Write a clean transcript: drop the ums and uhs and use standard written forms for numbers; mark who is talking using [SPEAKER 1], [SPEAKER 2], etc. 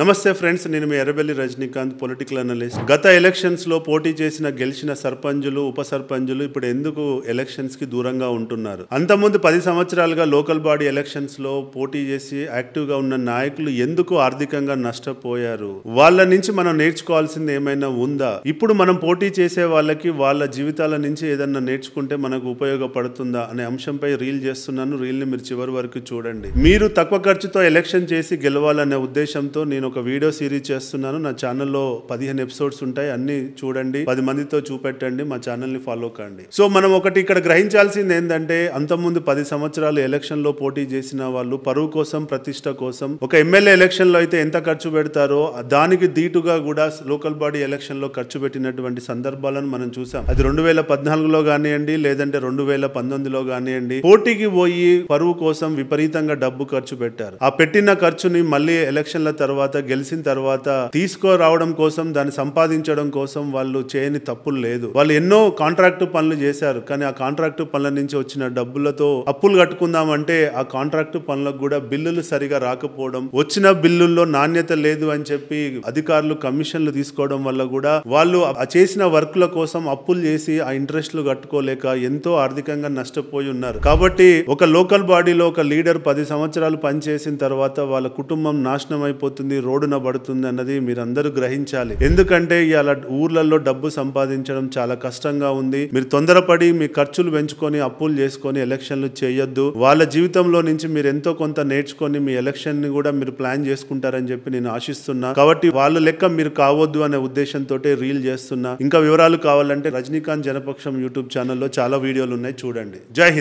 [SPEAKER 1] నమస్తే ఫ్రెండ్స్, నేను మీ Errabelli Rajinikanth, political analyst. గత ఎలక్షన్స్ లో పోటీ చేసిన గెలిచిన సర్పంచులు, ఉప సర్పంచులు ఇప్పుడు ఎందుకు ఎలక్షన్స్ కి దూరంగా ఉంటున్నారు? అంతకుముందు 10 సంవత్సరాలుగా లోకల్ బాడీ ఎలక్షన్స్ లో పోటీ చేసి యాక్టివ్ గా ఉన్న నాయకులు ఎందుకు ఆర్థికంగా నష్టపోయారు? వాళ్ళ నుంచి మనం నేర్చుకోవాల్సింది ఏమైనా ఉందా? ఇప్పుడు మనం పోటీ చేసే వాళ్ళకి వాళ్ళ జీవితాల నుంచి ఏదన్నా నేర్చుకుంటే మనకు ఉపయోగపడుతుందా అనే అంశంపై రీల్ చేస్తున్నాను. రీల్ ని మీరు చివరి వరకు చూడండి. మీరు తక్కువ ఖర్చుతో ఎలక్షన్ చేసి గెలవాలనే ఉద్దేశంతో నేను ఒక వీడియో సిరీస్ చేస్తున్నాను. నా ఛానల్లో 15 ఎపిసోడ్స్ ఉంటాయి. అన్ని చూడండి, 10 మందితో చూపెట్టండి, మా ఛానల్ ని ఫాలో కండి. సో మనం ఒకటి ఇక్కడ గ్రహించాల్సింది ఏంటంటే, అంతకుముందు 10 సంవత్సరాలు ఎలక్షన్ లో పోటీ చేసిన వాళ్ళు పరువు కోసం, ప్రతిష్ట కోసం ఒక ఎమ్మెల్యే ఎలక్షన్ లో అయితే ఎంత ఖర్చు పెడతారో దానికి దీటుగా కూడా లోకల్ బాడీ ఎలక్షన్ లో ఖర్చు పెట్టినటువంటి సందర్భాలను మనం చూసాం. అది 2014లో కానివ్వండి, లేదంటే 2019లో కానివ్వండి, పోటీకి పోయి పరువు కోసం విపరీతంగా డబ్బు ఖర్చు పెట్టారు. ఆ పెట్టిన ఖర్చుని మళ్ళీ ఎలక్షన్ల తర్వాత, గెలిచిన తర్వాత తీసుకురావడం కోసం, దాన్ని సంపాదించడం కోసం వాళ్ళు చేయని తప్పులు లేదు. వాళ్ళు ఎన్నో కాంట్రాక్టు పనులు చేశారు. కానీ ఆ కాంట్రాక్టు పనుల నుంచి వచ్చిన డబ్బులతో అప్పులు కట్టుకుందామంటే ఆ కాంట్రాక్టు పనులకు కూడా బిల్లులు సరిగా రాకపోవడం, వచ్చిన బిల్లుల్లో నాణ్యత లేదు అని చెప్పి అధికారులు కమిషన్లు తీసుకోవడం వల్ల కూడా వాళ్ళు చేసిన వర్క్ల కోసం అప్పులు చేసి ఆ ఇంట్రెస్ట్లు కట్టుకోలేక ఎంతో ఆర్థికంగా నష్టపోయి ఉన్నారు. కాబట్టి ఒక లోకల్ బాడీలో ఒక లీడర్ 10 సంవత్సరాలు పనిచేసిన తర్వాత వాళ్ళ కుటుంబం నాశనం అయిపోతుంది, రోడ్డున పడుతుంది అన్నది మీరందరూ గ్రహించాలి. ఎందుకంటే ఇవాళ ఊర్లలో డబ్బు సంపాదించడం చాలా కష్టంగా ఉంది. మీరు తొందరపడి మీ ఖర్చులు పెంచుకొని అప్పులు చేసుకొని ఎలక్షన్లు చేయొద్దు. వాళ్ళ జీవితంలో నుంచి మీరు ఎంతో కొంత నేర్చుకొని మీ ఎలక్షన్ ని కూడా మీరు ప్లాన్ చేసుకుంటారని చెప్పి నేను ఆశిస్తున్నా. కాబట్టి వాళ్ళ లెక్క మీరు కావద్దు అనే ఉద్దేశంతో రీల్ చేస్తున్నా. ఇంకా వివరాలు కావాలంటే రజనీకాంత్ జనపక్షం యూట్యూబ్ ఛానల్లో చాలా వీడియోలు ఉన్నాయి, చూడండి. జై హింద్.